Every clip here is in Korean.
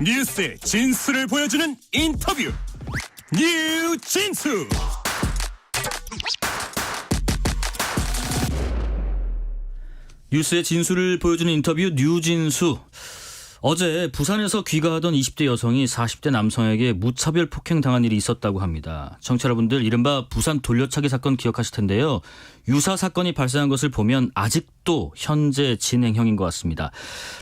뉴스의 진수를 보여주는 인터뷰 뉴진수. 뉴스의 진수를 보여주는 인터뷰 뉴진수. 어제 부산에서 귀가하던 20대 여성이 40대 남성에게 무차별 폭행당한 일이 있었다고 합니다. 청취자 여러분들, 이른바 부산 돌려차기 사건 기억하실 텐데요. 유사 사건이 발생한 것을 보면 아직도 현재 진행형인 것 같습니다.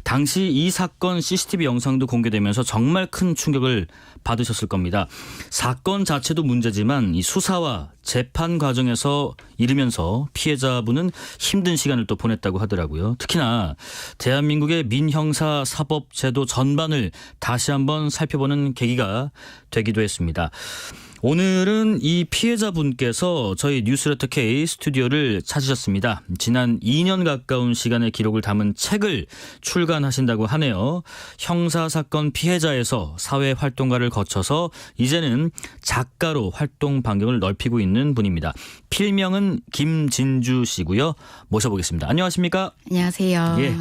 당시 이 사건 CCTV 영상도 공개되면서 정말 큰 충격을 받으셨을 겁니다. 사건 자체도 문제지만 이 수사와 재판 과정에서 이르면서 피해자분은 힘든 시간을 또 보냈다고 하더라고요. 특히나 대한민국의 민형사 사법 제도 전반을 다시 한번 살펴보는 계기가 되기도 했습니다. 오늘은 이 피해자분께서 저희 뉴스레터 K 스튜디오를 찾으셨습니다. 지난 2년 가까운 시간의 기록을 담은 책을 출간하신다고 하네요. 형사사건 피해자에서 사회활동가를 거쳐서 이제는 작가로 활동 반경을 넓히고 있는 분입니다. 필명은 김진주 씨고요. 모셔보겠습니다. 안녕하십니까? 안녕하세요. 예.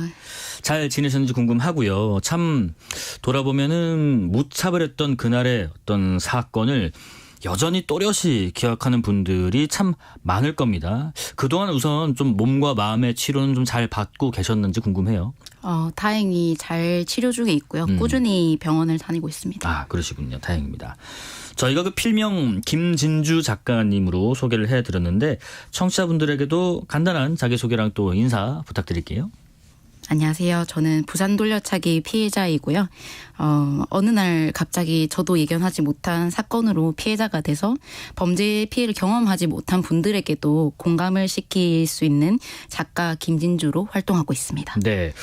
잘 지내셨는지 궁금하고요. 참 돌아보면은 무차별했던 그날의 어떤 사건을 여전히 또렷이 기억하는 분들이 참 많을 겁니다. 그동안 우선 좀 몸과 마음의 치료는 좀 잘 받고 계셨는지 궁금해요. 다행히 잘 치료 중에 있고요. 꾸준히 병원을 다니고 있습니다. 아, 그러시군요. 다행입니다. 저희가 그 필명 김진주 작가님으로 소개를 해드렸는데 청취자분들에게도 간단한 자기소개랑 또 인사 부탁드릴게요. 안녕하세요. 저는 부산 돌려차기 피해자이고요. 어느 날 갑자기 저도 예견하지 못한 사건으로 피해자가 돼서 범죄 피해를 경험하지 못한 분들에게도 공감을 시킬 수 있는 작가 김진주로 활동하고 있습니다. 네,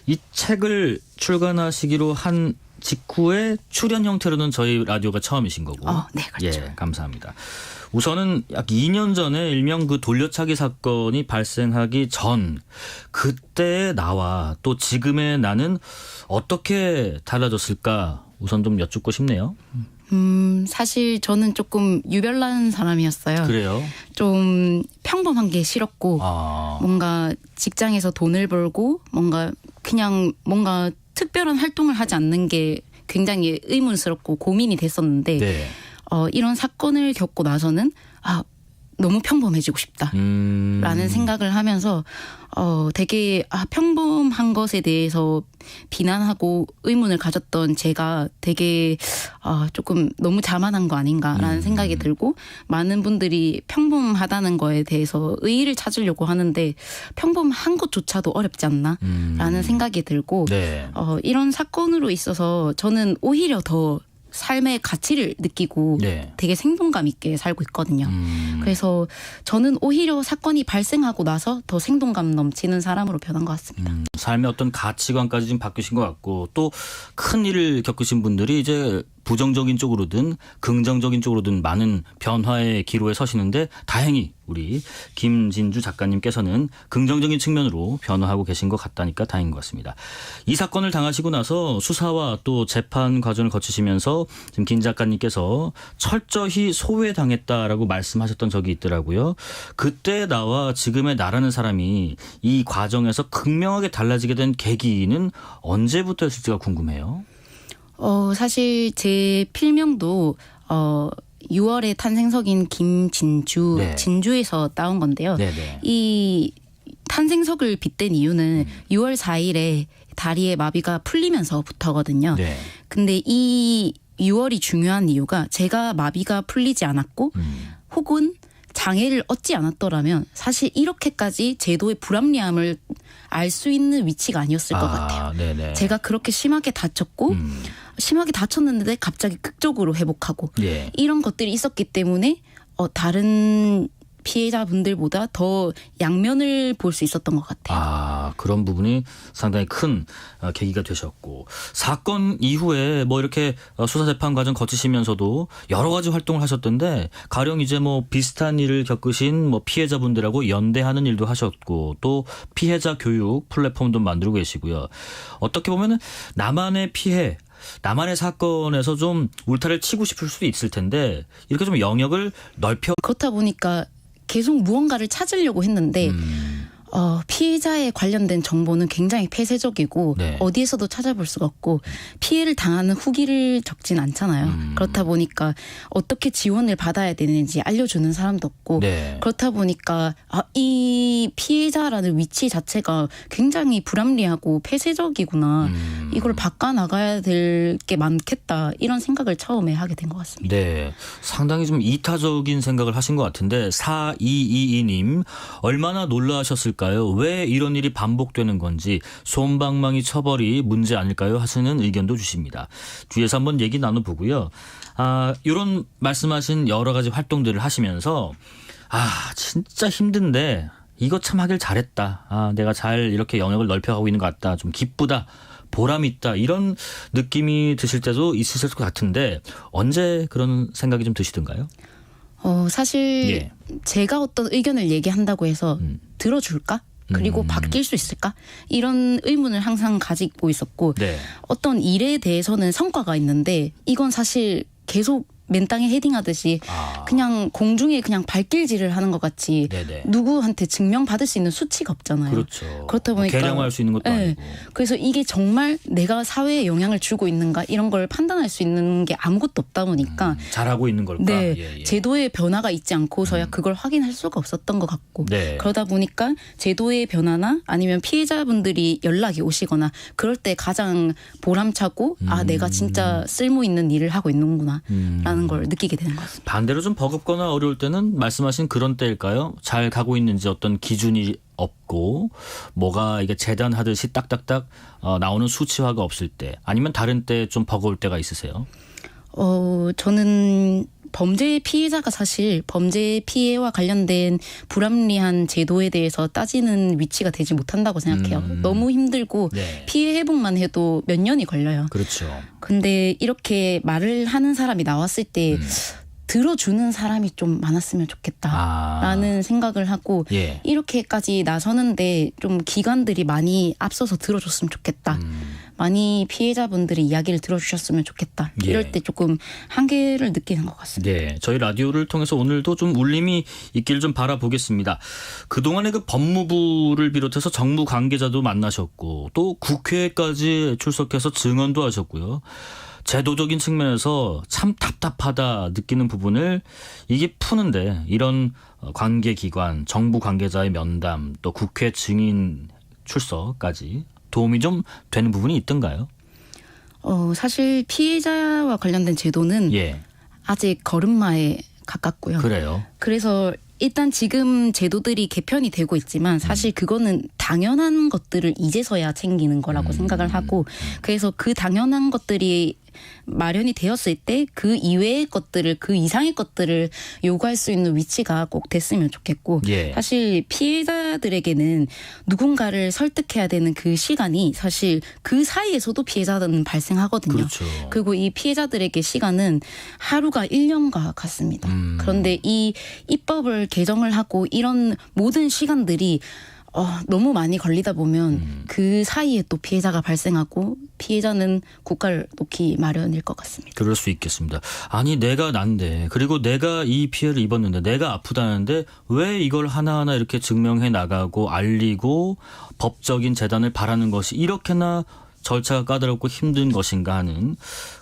이 책을 출간하시기로 한 직후에 출연 형태로는 저희 라디오가 처음이신 거고. 네, 그렇죠. 예, 감사합니다. 우선은 약 2년 전에 일명 그 돌려차기 사건이 발생하기 전 그때의 나와 또 지금의 나는 어떻게 달라졌을까 우선 좀 여쭙고 싶네요. 사실 저는 조금 유별난 사람이었어요. 그래요? 좀 평범한 게 싫었고 뭔가 직장에서 돈을 벌고 뭔가 특별한 활동을 하지 않는 게 굉장히 의문스럽고 고민이 됐었는데 네. 이런 사건을 겪고 나서는 너무 평범해지고 싶다라는 생각을 하면서 되게 평범한 것에 대해서 비난하고 의문을 가졌던 제가 되게 조금 너무 자만한 거 아닌가라는 생각이 들고 많은 분들이 평범하다는 거에 대해서 의의를 찾으려고 하는데 평범한 것조차도 어렵지 않나라는 생각이 들고 네. 이런 사건으로 있어서 저는 오히려 더 삶의 가치를 느끼고 되게 생동감 있게 살고 있거든요. 그래서 저는 오히려 사건이 발생하고 나서 더 생동감 넘치는 사람으로 변한 것 같습니다. 삶의 어떤 가치관까지 좀 바뀌신 것 같고 또 큰 일을 겪으신 분들이 이제 부정적인 쪽으로든 긍정적인 쪽으로든 많은 변화의 기로에 서시는데 다행히 우리 김진주 작가님께서는 긍정적인 측면으로 변화하고 계신 것 같다니까 다행인 것 같습니다. 이 사건을 당하시고 나서 수사와 또 재판 과정을 거치시면서 지금 김 작가님께서 철저히 소외당했다라고 말씀하셨던 적이 있더라고요. 그때 나와 지금의 나라는 사람이 이 과정에서 극명하게 달라지게 된 계기는 언제부터였을지가 궁금해요. 사실 제 필명도 6월에 탄생석인 김진주, 진주에서 따온 건데요. 네네. 이 탄생석을 빗댄 이유는 6월 4일에 다리에 마비가 풀리면서부터거든요. 네. 근데 이 6월이 중요한 이유가 제가 마비가 풀리지 않았고 혹은 장애를 얻지 않았더라면 사실 이렇게까지 제도의 불합리함을 알 수 있는 위치가 아니었을 것 같아요. 네네. 제가 그렇게 심하게 다쳤고 심하게 다쳤는데 갑자기 극적으로 회복하고 이런 것들이 있었기 때문에 다른 피해자분들보다 더 양면을 볼 수 있었던 것 같아요. 그런 부분이 상당히 큰 계기가 되셨고 사건 이후에 뭐 이렇게 수사 재판 과정 거치시면서도 여러 가지 활동을 하셨던데 가령 이제 뭐 비슷한 일을 겪으신 뭐 피해자분들하고 연대하는 일도 하셨고 또 피해자 교육 플랫폼도 만들고 계시고요. 어떻게 보면은 나만의 피해 나만의 사건에서 좀 울타리를 치고 싶을 수도 있을 텐데 이렇게 좀 영역을 넓혀 그렇다 보니까 계속 무언가를 찾으려고 했는데 피해자에 관련된 정보는 굉장히 폐쇄적이고 네. 어디에서도 찾아볼 수가 없고 피해를 당하는 후기를 적진 않잖아요. 그렇다 보니까 어떻게 지원을 받아야 되는지 알려주는 사람도 없고 네. 그렇다 보니까 이 피해자라는 위치 자체가 굉장히 불합리하고 폐쇄적이구나. 이걸 바꿔나가야 될 게 많겠다. 이런 생각을 처음에 하게 된 것 같습니다. 네. 상당히 좀 이타적인 생각을 하신 것 같은데 4222님 얼마나 놀라셨을까요? 왜 이런 일이 반복되는 건지 솜방망이 처벌이 문제 아닐까요? 하시는 의견도 주십니다. 뒤에서 한번 얘기 나눠보고요. 이런 말씀하신 여러 가지 활동들을 하시면서 진짜 힘든데 이거 참 하길 잘했다. 내가 잘 이렇게 영역을 넓혀가고 있는 것 같다. 좀 기쁘다. 보람 있다. 이런 느낌이 드실 때도 있으실 것 같은데 언제 그런 생각이 좀 드시던가요? 사실 예. 제가 어떤 의견을 얘기한다고 해서 들어줄까? 그리고 바뀔 수 있을까? 이런 의문을 항상 가지고 있었고 네. 어떤 일에 대해서는 성과가 있는데 이건 사실 계속 맨땅에 헤딩하듯이 그냥 공중에 그냥 발길질을 하는 것 같이 네네. 누구한테 증명받을 수 있는 수치가 없잖아요. 그렇죠. 그렇다 보니까 계량할 수 있는 것도 네. 아니고. 그래서 이게 정말 내가 사회에 영향을 주고 있는가 이런 걸 판단할 수 있는 게 아무것도 없다 보니까 잘하고 있는 걸까? 네, 예. 제도의 변화가 있지 않고서야 그걸 확인할 수가 없었던 것 같고 네. 그러다 보니까 제도의 변화나 아니면 피해자분들이 연락이 오시거나 그럴 때 가장 보람차고 내가 진짜 쓸모 있는 일을 하고 있는구나 라는 걸 느끼게 되는 것 같습니다. 반대로 좀 버겁거나 어려울 때는 말씀하신 그런 때일까요? 잘 가고 있는지 어떤 기준이 없고 뭐가 이게 재단하듯이 딱딱딱 나오는 수치화가 없을 때 아니면 다른 때 좀 버거울 때가 있으세요? 저는 범죄 피해자가 사실 범죄 피해와 관련된 불합리한 제도에 대해서 따지는 위치가 되지 못한다고 생각해요. 너무 힘들고 네. 피해 회복만 해도 몇 년이 걸려요. 그렇죠. 근데 이렇게 말을 하는 사람이 나왔을 때 들어주는 사람이 좀 많았으면 좋겠다라는 생각을 하고 예. 이렇게까지 나서는데 좀 기관들이 많이 앞서서 들어줬으면 좋겠다. 많이 피해자분들이 이야기를 들어주셨으면 좋겠다. 예. 이럴 때 조금 한계를 느끼는 것 같습니다. 네, 저희 라디오를 통해서 오늘도 좀 울림이 있기를 좀 바라보겠습니다. 그동안에 그 법무부를 비롯해서 정부 관계자도 만나셨고 또 국회까지 출석해서 증언도 하셨고요. 제도적인 측면에서 참 답답하다 느끼는 부분을 이게 푸는데 이런 관계기관, 정부 관계자의 면담, 또 국회 증인 출석까지 도움이 좀 되는 부분이 있던가요? 사실 피해자와 관련된 제도는 예, 아직 걸음마에 가깝고요. 그래요. 그래서 일단 지금 제도들이 개편이 되고 있지만 사실 그거는 당연한 것들을 이제서야 챙기는 거라고 생각을 하고 그래서 그 당연한 것들이 마련이 되었을 때 그 이외의 것들을 그 이상의 것들을 요구할 수 있는 위치가 꼭 됐으면 좋겠고 예. 사실 피해자들에게는 누군가를 설득해야 되는 그 시간이 사실 그 사이에서도 피해자는 발생하거든요. 그렇죠. 그리고 이 피해자들에게 시간은 하루가 1년과 같습니다. 그런데 이 입법을 개정을 하고 이런 모든 시간들이 너무 많이 걸리다 보면 그 사이에 또 피해자가 발생하고 피해자는 국가를 놓기 마련일 것 같습니다. 그럴 수 있겠습니다. 아니 내가 난데 그리고 내가 이 피해를 입었는데 내가 아프다는데 왜 이걸 하나하나 이렇게 증명해 나가고 알리고 법적인 재단을 바라는 것이 이렇게나 절차가 까다롭고 힘든 것인가 하는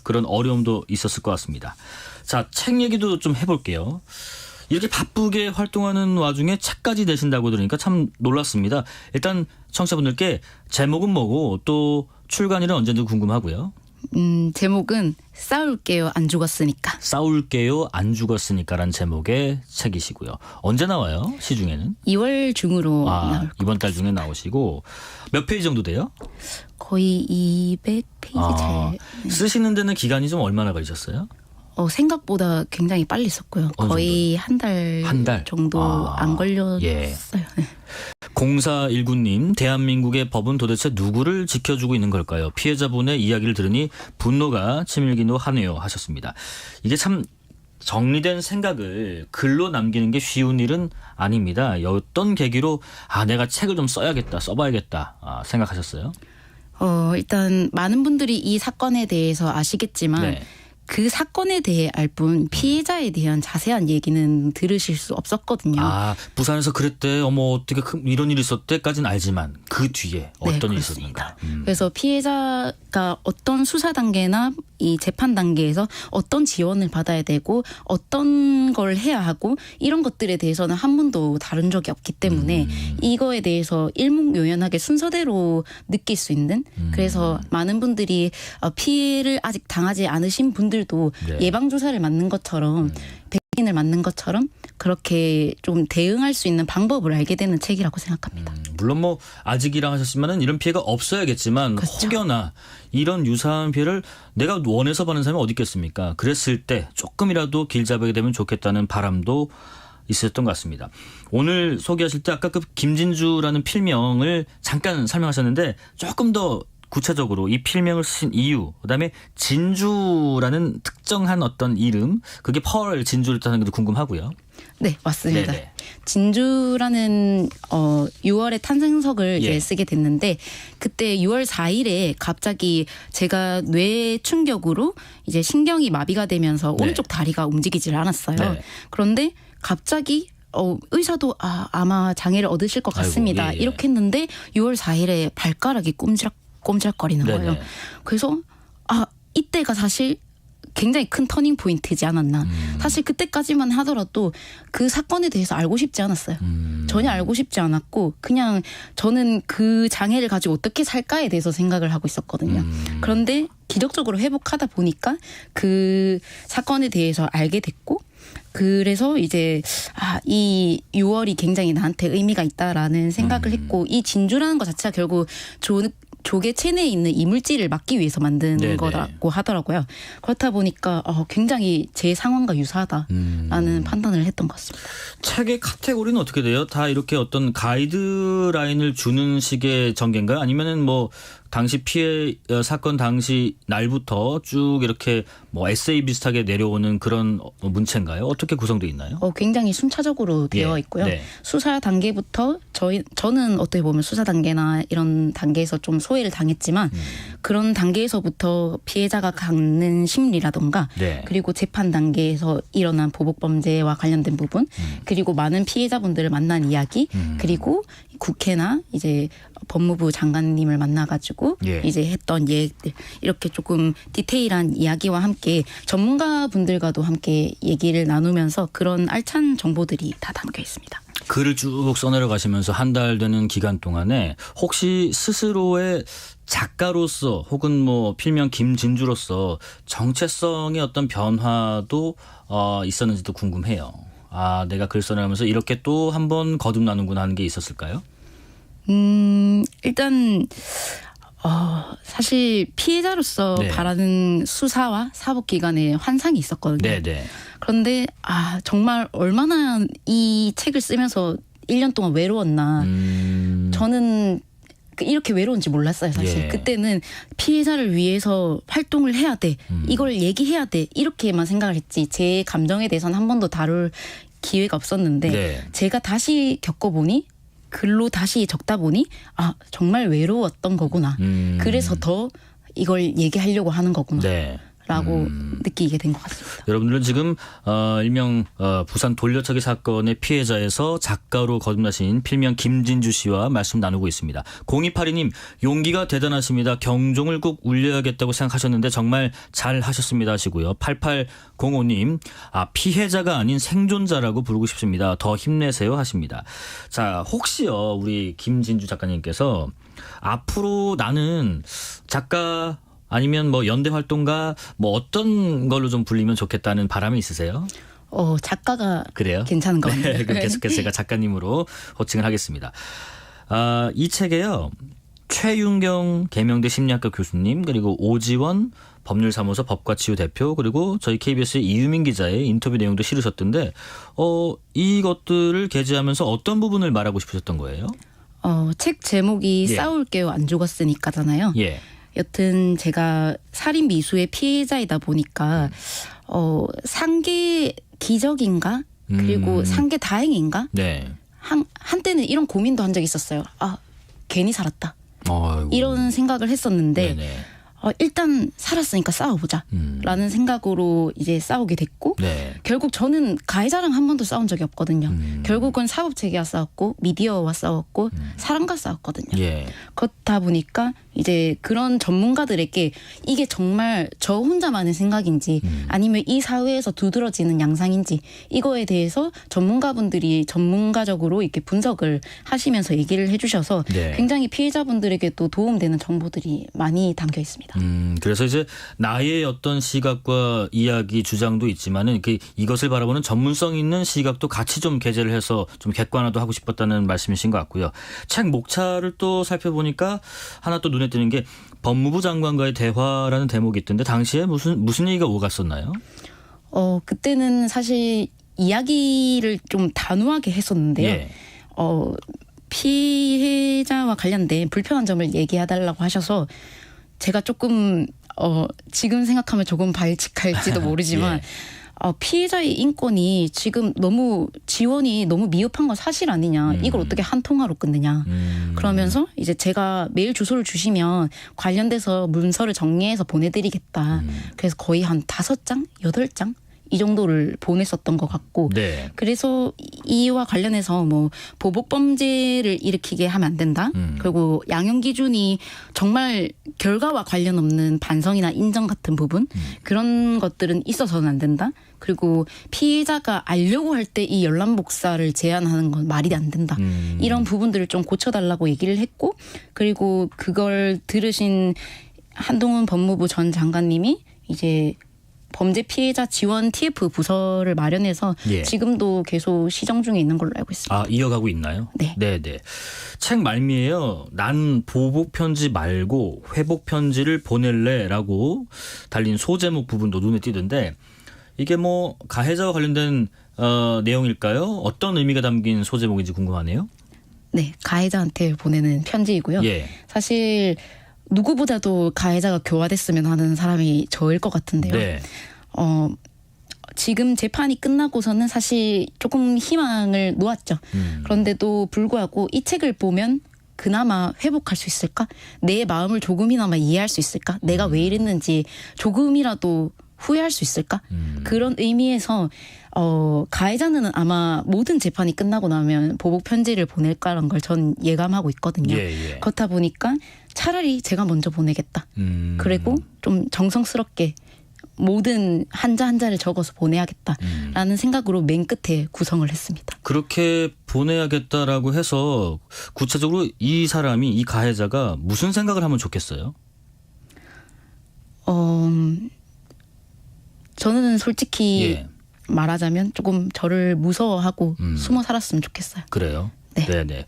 그런 어려움도 있었을 것 같습니다. 자, 책 얘기도 좀 해볼게요. 이렇게 바쁘게 활동하는 와중에 책까지 내신다고 들으니까 참 놀랐습니다. 일단 청취자분들께 제목은 뭐고 또 출간일은 언제인지 궁금하고요. 제목은 싸울게요 안 죽었으니까. 싸울게요 안 죽었으니까라는 제목의 책이시고요. 언제 나와요? 시중에는? 2월 중으로 나올 이번 달 중에 나오시고 몇 페이지 정도 돼요? 거의 200페이지 잘. 쓰시는 데는 기간이 좀 얼마나 걸리셨어요? 생각보다 굉장히 빨리 썼고요. 거의 한 달 정도 안 걸렸어요. 예. 네. 0419님, 대한민국의 법은 도대체 누구를 지켜주고 있는 걸까요? 피해자분의 이야기를 들으니 분노가 치밀기도 하네요 하셨습니다. 이게 참 정리된 생각을 글로 남기는 게 쉬운 일은 아닙니다. 어떤 계기로 내가 책을 좀 써봐야겠다 생각하셨어요? 일단 많은 분들이 이 사건에 대해서 아시겠지만 네. 그 사건에 대해 알 뿐 피해자에 대한 자세한 얘기는 들으실 수 없었거든요. 아, 부산에서 그랬대. 어머, 어떻게 이런 일이 있었대까지는 알지만 그 뒤에 어떤 일이 있었는가. 그래서 피해자가 어떤 수사 단계나 이 재판 단계에서 어떤 지원을 받아야 되고 어떤 걸 해야 하고 이런 것들에 대해서는 한 번도 다룬 적이 없기 때문에 이거에 대해서 일목요연하게 순서대로 느낄 수 있는 그래서 많은 분들이 피해를 아직 당하지 않으신 분들도 네. 예방주사를 맞는 것처럼 백신을 맞는 것처럼 그렇게 좀 대응할 수 있는 방법을 알게 되는 책이라고 생각합니다. 물론 뭐 아직이라 하셨지만은 이런 피해가 없어야겠지만 그렇죠. 혹여나 이런 유사한 피해를 내가 원해서 받는 사람이 어디 있겠습니까? 그랬을 때 조금이라도 길 잡아야 되면 좋겠다는 바람도 있었던 것 같습니다. 오늘 소개하실 때 아까 그 김진주라는 필명을 잠깐 설명하셨는데 조금 더 구체적으로 이 필명을 쓰신 이유, 그다음에 진주라는 특정한 어떤 이름, 그게 펄 진주를 뜻하는 것도 궁금하고요. 네, 맞습니다. 네네. 진주라는 6월에 탄생석을 이제 예. 쓰게 됐는데 그때 6월 4일에 갑자기 제가 뇌 충격으로 이제 신경이 마비가 되면서 네. 오른쪽 다리가 움직이질 않았어요. 네. 그런데 갑자기 의사도 아마 장애를 얻으실 것 같습니다. 아이고, 예, 예. 이렇게 했는데 6월 4일에 발가락이 꼼지락거리는 네네. 거예요. 그래서 이때가 사실 굉장히 큰 터닝 포인트지 않았나. 사실 그때까지만 하더라도 그 사건에 대해서 알고 싶지 않았어요. 전혀 알고 싶지 않았고 그냥 저는 그 장애를 가지고 어떻게 살까에 대해서 생각을 하고 있었거든요. 그런데 기적적으로 회복하다 보니까 그 사건에 대해서 알게 됐고 그래서 이제 이 6월이 굉장히 나한테 의미가 있다라는 생각을 했고 이 진주라는 것 자체가 결국 조개 체내에 있는 이물질을 막기 위해서 만든 네네. 거라고 하더라고요. 그렇다 보니까 굉장히 제 상황과 유사하다라는 판단을 했던 것 같습니다. 책의 카테고리는 어떻게 돼요? 다 이렇게 어떤 가이드라인을 주는 식의 전개인가요? 아니면은 뭐 당시 피해 사건 당시 날부터 쭉 이렇게 뭐 에세이 비슷하게 내려오는 그런 문체인가요? 어떻게 구성되어 있나요? 굉장히 순차적으로 되어 예. 있고요. 네. 수사 단계부터 저는 어떻게 보면 수사 단계나 이런 단계에서 좀 소외를 당했지만 그런 단계에서부터 피해자가 갖는 심리라던가 네. 그리고 재판 단계에서 일어난 보복 범죄와 관련된 부분 그리고 많은 피해자분들을 만난 이야기 그리고 국회나 이제 법무부 장관님을 만나가지고 예. 이제 했던 얘기들 이렇게 조금 디테일한 이야기와 함께 전문가분들과도 함께 얘기를 나누면서 그런 알찬 정보들이 다 담겨 있습니다. 글을 쭉 써내려 가시면서 한 달 되는 기간 동안에 혹시 스스로의 작가로서 혹은 뭐 필명 김진주로서 정체성의 어떤 변화도 있었는지도 궁금해요. 내가 글 써내면서 이렇게 또 한 번 거듭나는구나 하는 게 있었을까요? 일단 사실 피해자로서 네. 바라는 수사와 사법기관의 환상이 있었거든요. 네네. 그런데 정말 얼마나 이 책을 쓰면서 1년 동안 외로웠나. 저는 이렇게 외로운지 몰랐어요, 사실. 예. 그때는 피해자를 위해서 활동을 해야 돼. 이걸 얘기해야 돼. 이렇게만 생각을 했지. 제 감정에 대해서는 한 번도 다룰 기회가 없었는데 네. 제가 다시 겪어보니 글로 다시 적다 보니 정말 외로웠던 거구나. 그래서 더 이걸 얘기하려고 하는 거구나. 네. 라고 느끼게 된 것 같습니다. 여러분들은 지금 일명 부산 돌려차기 사건의 피해자에서 작가로 거듭나신 필명 김진주 씨와 말씀 나누고 있습니다. 0282님 용기가 대단하십니다. 경종을 꼭 울려야겠다고 생각하셨는데 정말 잘하셨습니다 하시고요. 8805님 피해자가 아닌 생존자라고 부르고 싶습니다. 더 힘내세요 하십니다. 자, 혹시요 우리 김진주 작가님께서 앞으로 나는 작가 아니면 뭐 연대 활동가 뭐 어떤 걸로 좀 불리면 좋겠다는 바람이 있으세요? 작가가 그래요? 괜찮은 것 같네요. 네, 그럼 계속해서 제가 작가님으로 호칭을 하겠습니다. 이 책에요. 최윤경 계명대 심리학과 교수님 그리고 오지원 법률사무소 법과치유 대표 그리고 저희 KBS의 이유민 기자의 인터뷰 내용도 실으셨던데 이것들을 게재하면서 어떤 부분을 말하고 싶으셨던 거예요? 책 제목이 예. 싸울게요 안 죽었으니까잖아요. 예. 여튼 제가 살인 미수의 피해자이다 보니까 상계 기적인가 그리고 상계 다행인가 네. 한때는 이런 고민도 한 적이 있었어요. 괜히 살았다. 어이구. 이런 생각을 했었는데 네네. 일단 살았으니까 싸워보자 라는 생각으로 이제 싸우게 됐고 네. 결국 저는 가해자랑 한 번도 싸운 적이 없거든요. 결국은 사법체계와 싸웠고 미디어와 싸웠고 사람과 싸웠거든요. 예. 그렇다 보니까 이제 그런 전문가들에게 이게 정말 저 혼자만의 생각인지 아니면 이 사회에서 두드러지는 양상인지 이거에 대해서 전문가분들이 전문가적으로 이렇게 분석을 하시면서 얘기를 해주셔서 네. 굉장히 피해자분들에게 또 도움되는 정보들이 많이 담겨 있습니다. 그래서 이제 나의 어떤 시각과 이야기 주장도 있지만은 이것을 바라보는 전문성 있는 시각도 같이 좀 게재를 해서 좀 객관화도 하고 싶었다는 말씀이신 것 같고요. 책 목차를 또 살펴보니까 하나 또 눈에 띄는 게 법무부 장관과의 대화라는 대목이 있던데 당시에 무슨 얘기가 오갔었나요? 그때는 사실 이야기를 좀 단호하게 했었는데요. 예. 피해자와 관련된 불편한 점을 얘기해달라고 하셔서 제가 조금 지금 생각하면 조금 발칙할지도 모르지만 예. 피해자의 인권이 지금 너무 지원이 너무 미흡한 건 사실 아니냐. 이걸 어떻게 한 통화로 끝내냐. 그러면서 이제 제가 메일 주소를 주시면 관련돼서 문서를 정리해서 보내드리겠다. 그래서 거의 한 5장, 8장 이 정도를 보냈었던 것 같고 네. 그래서 이와 관련해서 뭐 보복 범죄를 일으키게 하면 안 된다. 그리고 양형 기준이 정말 결과와 관련 없는 반성이나 인정 같은 부분 그런 것들은 있어서는 안 된다. 그리고 피해자가 알려고 할 때 이 연락 복사를 제한하는 건 말이 안 된다. 이런 부분들을 좀 고쳐달라고 얘기를 했고 그리고 그걸 들으신 한동훈 법무부 전 장관님이 이제 범죄 피해자 지원 TF 부서를 마련해서 예. 지금도 계속 시정 중에 있는 걸로 알고 있습니다. 아, 이어가고 있나요? 네. 네네. 책 말미에요. 난 보복 편지 말고 회복 편지를 보낼래라고 달린 소제목 부분도 눈에 띄던데 이게 뭐 가해자와 관련된 내용일까요? 어떤 의미가 담긴 소제목인지 궁금하네요. 네, 가해자한테 보내는 편지이고요. 예. 사실 누구보다도 가해자가 교화됐으면 하는 사람이 저일 것 같은데요. 네. 지금 재판이 끝나고서는 사실 조금 희망을 놓았죠. 그런데도 불구하고 이 책을 보면 그나마 회복할 수 있을까? 내 마음을 조금이나마 이해할 수 있을까? 내가 왜 이랬는지 조금이라도 후회할 수 있을까? 그런 의미에서 가해자는 아마 모든 재판이 끝나고 나면 보복 편지를 보낼 거라는 걸 전 예감하고 있거든요. 예. 그렇다 보니까 차라리 제가 먼저 보내겠다. 그리고 좀 정성스럽게 모든 한자 한자를 적어서 보내야겠다라는 생각으로 맨 끝에 구성을 했습니다. 그렇게 보내야겠다라고 해서 구체적으로 이 사람이 이 가해자가 무슨 생각을 하면 좋겠어요? 저는 솔직히 예. 말하자면 조금 저를 무서워하고 숨어 살았으면 좋겠어요. 그래요? 네. 네네.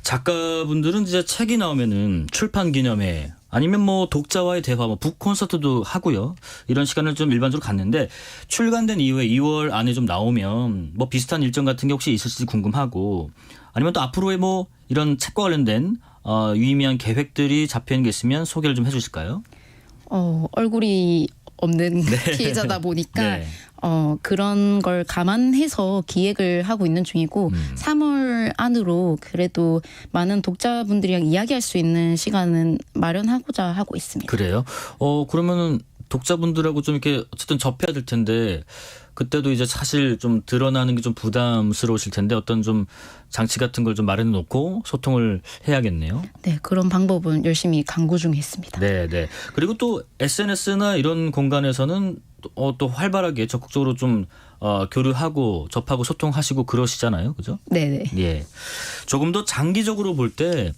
작가분들은 이제 책이 나오면은 출판 기념회 아니면 뭐 독자와의 대화, 뭐 북 콘서트도 하고요. 이런 시간을 좀 일반적으로 갖는데 출간된 이후에 2월 안에 좀 나오면 뭐 비슷한 일정 같은 게 혹시 있을지 궁금하고 아니면 또 앞으로의 뭐 이런 책과 관련된 유의미한 계획들이 잡혀 있는 게 있으면 소개를 좀 해주실까요? 얼굴이 없는 피해자다 보니까 네. 그런 걸 감안해서 기획을 하고 있는 중이고 3월 안으로 그래도 많은 독자분들이랑 이야기할 수 있는 시간은 마련하고자 하고 있습니다. 그래요? 그러면은 독자분들하고 좀 이렇게 어쨌든 접해야 될 텐데 그때도 이제 사실 좀 드러나는 게 좀 부담스러우실 텐데 어떤 좀 장치 같은 걸 좀 마련해 놓고 소통을 해야겠네요. 네, 그런 방법은 열심히 강구 중에 있습니다. 네. 그리고 또 SNS나 이런 공간에서는 또 활발하게 적극적으로 좀 교류하고 접하고 소통하시고 그러시잖아요. 그죠? 네. 예. 조금 더 장기적으로 볼 때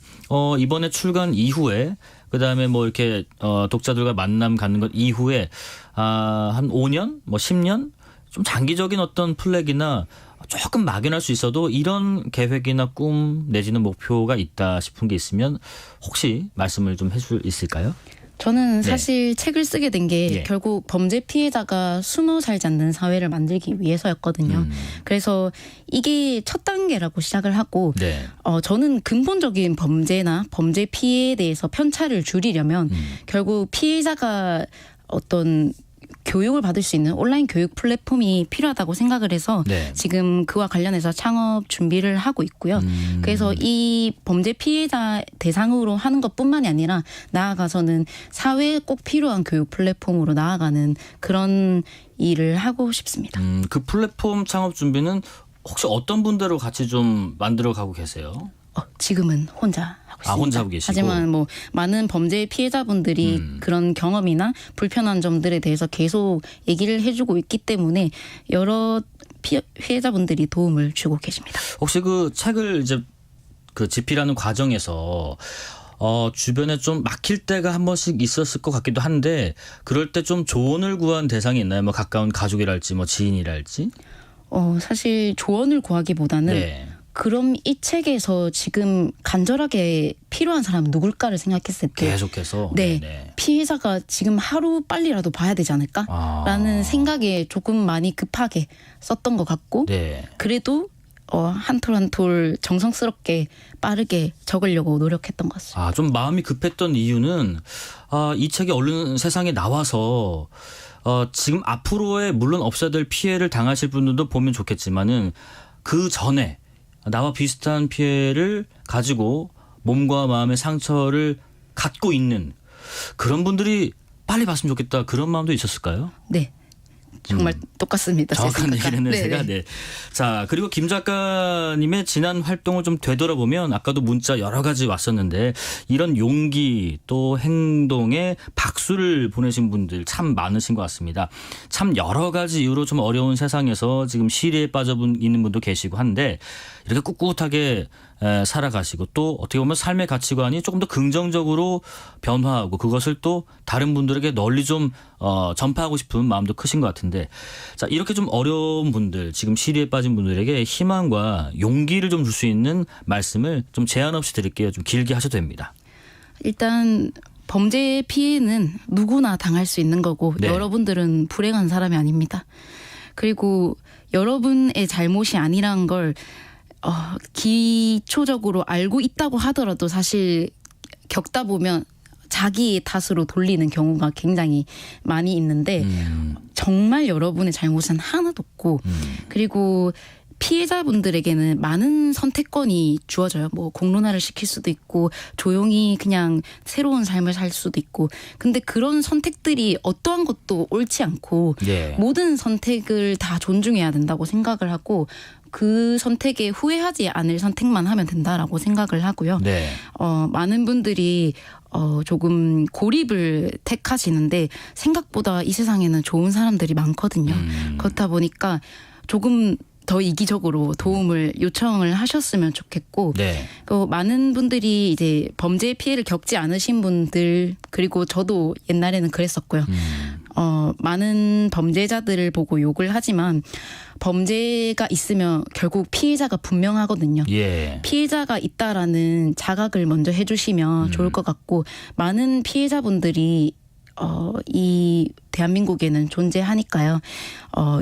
이번에 출간 이후에 그다음에 뭐 이렇게 독자들과 만남 갖는 것 이후에 한 5년, 뭐 10년 좀 장기적인 어떤 플랜이나 조금 막연할 수 있어도 이런 계획이나 꿈 내지는 목표가 있다 싶은 게 있으면 혹시 말씀을 좀 해줄 수 있을까요? 저는 사실 책을 쓰게 된 게 예. 결국 범죄 피해자가 숨어 살지 않는 사회를 만들기 위해서였거든요. 그래서 이게 첫 단계라고 시작을 하고 네. 저는 근본적인 범죄나 범죄 피해에 대해서 편차를 줄이려면 결국 피해자가 어떤 교육을 받을 수 있는 온라인 교육 플랫폼이 필요하다고 생각을 해서 네. 지금 그와 관련해서 창업 준비를 하고 있고요. 그래서 이 범죄 피해자 대상으로 하는 것뿐만이 아니라 나아가서는 사회에 꼭 필요한 교육 플랫폼으로 나아가는 그런 일을 하고 싶습니다. 그 플랫폼 창업 준비는 혹시 어떤 분들하고 같이 좀 만들어 가고 계세요? 지금은 혼자 하고 있습니다. 혼자 하고 계시고. 하지만 뭐 많은 범죄 피해자분들이 그런 경험이나 불편한 점들에 대해서 계속 얘기를 해주고 있기 때문에 여러 피해자분들이 도움을 주고 계십니다. 혹시 그 책을 이제 그 집필하는 과정에서 주변에 좀 막힐 때가 한 번씩 있었을 것 같기도 한데 그럴 때 좀 조언을 구한 대상이 있나요? 뭐 가까운 가족이랄지 뭐 지인이랄지? 사실 조언을 구하기보다는 네. 그럼 이 책에서 지금 간절하게 필요한 사람은 누굴까를 생각했을 때 계속해서 네, 네네. 피해자가 지금 하루 빨리라도 봐야 되지 않을까라는 생각에 조금 많이 급하게 썼던 것 같고 네. 그래도 한 톨 한 톨 정성스럽게 빠르게 적으려고 노력했던 것 같습니다. 좀 마음이 급했던 이유는 이 책이 얼른 세상에 나와서 지금 앞으로의 물론 없어야 될 피해를 당하실 분들도 보면 좋겠지만은 그 전에 나와 비슷한 피해를 가지고 몸과 마음의 상처를 갖고 있는 그런 분들이 빨리 봤으면 좋겠다 그런 마음도 있었을까요? 네. 정말 똑같습니다. 정확한 얘기를 했네 제가. 네. 자 그리고 김 작가님의 지난 활동을 좀 되돌아보면 아까도 문자 여러 가지 왔었는데 이런 용기 또 행동에 박수를 보내신 분들 참 많으신 것 같습니다. 참 여러 가지 이유로 좀 어려운 세상에서 지금 시리에 빠져 있는 분도 계시고 한데 이렇게 꿋꿋하게 살아가시고 또 어떻게 보면 삶의 가치관이 조금 더 긍정적으로 변화하고 그것을 또 다른 분들에게 널리 좀 전파하고 싶은 마음도 크신 것 같은데 자 이렇게 좀 어려운 분들 지금 시리에 빠진 분들에게 희망과 용기를 좀 줄 수 있는 말씀을 좀 제한 없이 드릴게요. 좀 길게 하셔도 됩니다. 일단 범죄 피해는 누구나 당할 수 있는 거고 네. 여러분들은 불행한 사람이 아닙니다. 그리고 여러분의 잘못이 아니란 걸 기초적으로 알고 있다고 하더라도 사실 겪다 보면 자기의 탓으로 돌리는 경우가 굉장히 많이 있는데 정말 여러분의 잘못은 하나도 없고 그리고 피해자분들에게는 많은 선택권이 주어져요. 뭐 공론화를 시킬 수도 있고 조용히 그냥 새로운 삶을 살 수도 있고 근데 그런 선택들이 어떠한 것도 옳지 않고 네. 모든 선택을 다 존중해야 된다고 생각을 하고 그 선택에 후회하지 않을 선택만 하면 된다라고 생각을 하고요. 네. 많은 분들이 조금 고립을 택하시는데 생각보다 이 세상에는 좋은 사람들이 많거든요. 그렇다 보니까 조금 더 이기적으로 도움을 요청을 하셨으면 좋겠고 네. 많은 분들이 이제 범죄 피해를 겪지 않으신 분들 그리고 저도 옛날에는 그랬었고요. 많은 범죄자들을 보고 욕을 하지만 범죄가 있으면 결국 피해자가 분명하거든요. 예. 피해자가 있다라는 자각을 먼저 해주시면 좋을 것 같고 많은 피해자분들이 이 대한민국에는 존재하니까요.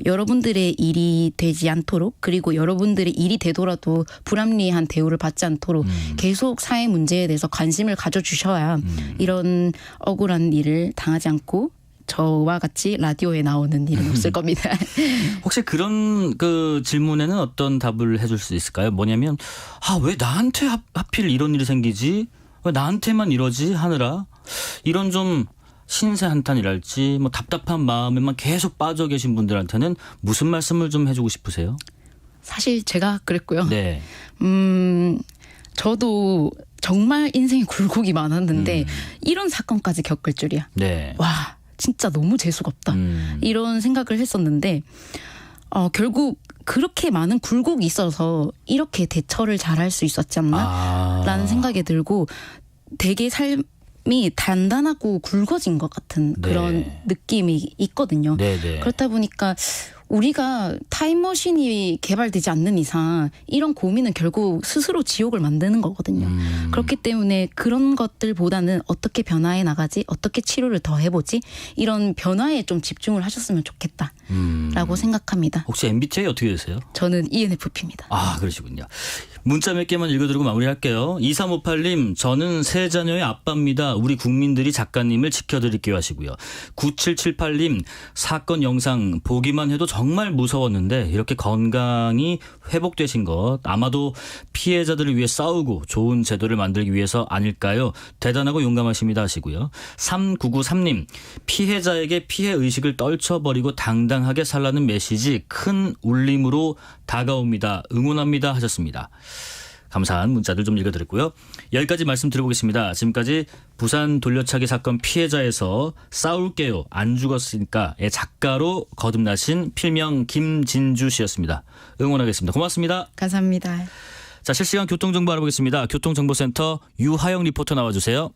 여러분들의 일이 되지 않도록 그리고 여러분들의 일이 되더라도 불합리한 대우를 받지 않도록 계속 사회 문제에 대해서 관심을 가져주셔야 이런 억울한 일을 당하지 않고 저와 같이 라디오에 나오는 일은 없을 겁니다. 혹시 그런 그 질문에는 어떤 답을 해줄 수 있을까요? 뭐냐면 왜 나한테 하필 이런 일이 생기지? 왜 나한테만 이러지 하느라 이런 좀 신세 한탄이랄지 뭐 답답한 마음에만 계속 빠져 계신 분들한테는 무슨 말씀을 좀 해주고 싶으세요? 사실 제가 그랬고요. 네. 저도 정말 인생에 굴곡이 많았는데 이런 사건까지 겪을 줄이야. 네. 와 진짜 너무 재수가 없다. 이런 생각을 했었는데 결국 그렇게 많은 굴곡이 있어서 이렇게 대처를 잘할 수 있었지 않나 라는 생각이 들고 되게 삶이 단단하고 굵어진 것 같은 그런 느낌이 있거든요. 네네. 그렇다 보니까 우리가 타임머신이 개발되지 않는 이상 이런 고민은 결국 스스로 지옥을 만드는 거거든요. 그렇기 때문에 그런 것들보다는 어떻게 변화해 나가지, 어떻게 치료를 더 해보지, 이런 변화에 좀 집중을 하셨으면 좋겠다라고 생각합니다. 혹시 MBTI 어떻게 되세요? 저는 ENFP입니다. 아, 그러시군요. 문자 몇 개만 읽어드리고 마무리할게요. 2358님, 저는 세 자녀의 아빠입니다. 우리 국민들이 작가님을 지켜드릴게요 하시고요. 9778님, 사건 영상 보기만 해도 정말 무서웠는데 이렇게 건강이 회복되신 것 아마도 피해자들을 위해 싸우고 좋은 제도를 만들기 위해서 아닐까요? 대단하고 용감하십니다 하시고요. 3993님, 피해자에게 피해의식을 떨쳐버리고 당당하게 살라는 메시지 큰 울림으로 다가옵니다. 응원합니다 하셨습니다. 감사한 문자들 좀 읽어드렸고요. 여기까지 말씀드려보겠습니다. 지금까지 부산 돌려차기 사건 피해자에서 싸울게요 안 죽었으니까의 작가로 거듭나신 필명 김진주 씨였습니다. 응원하겠습니다. 고맙습니다. 감사합니다. 자, 실시간 교통정보 알아보겠습니다. 교통정보센터 유하영 리포터 나와주세요.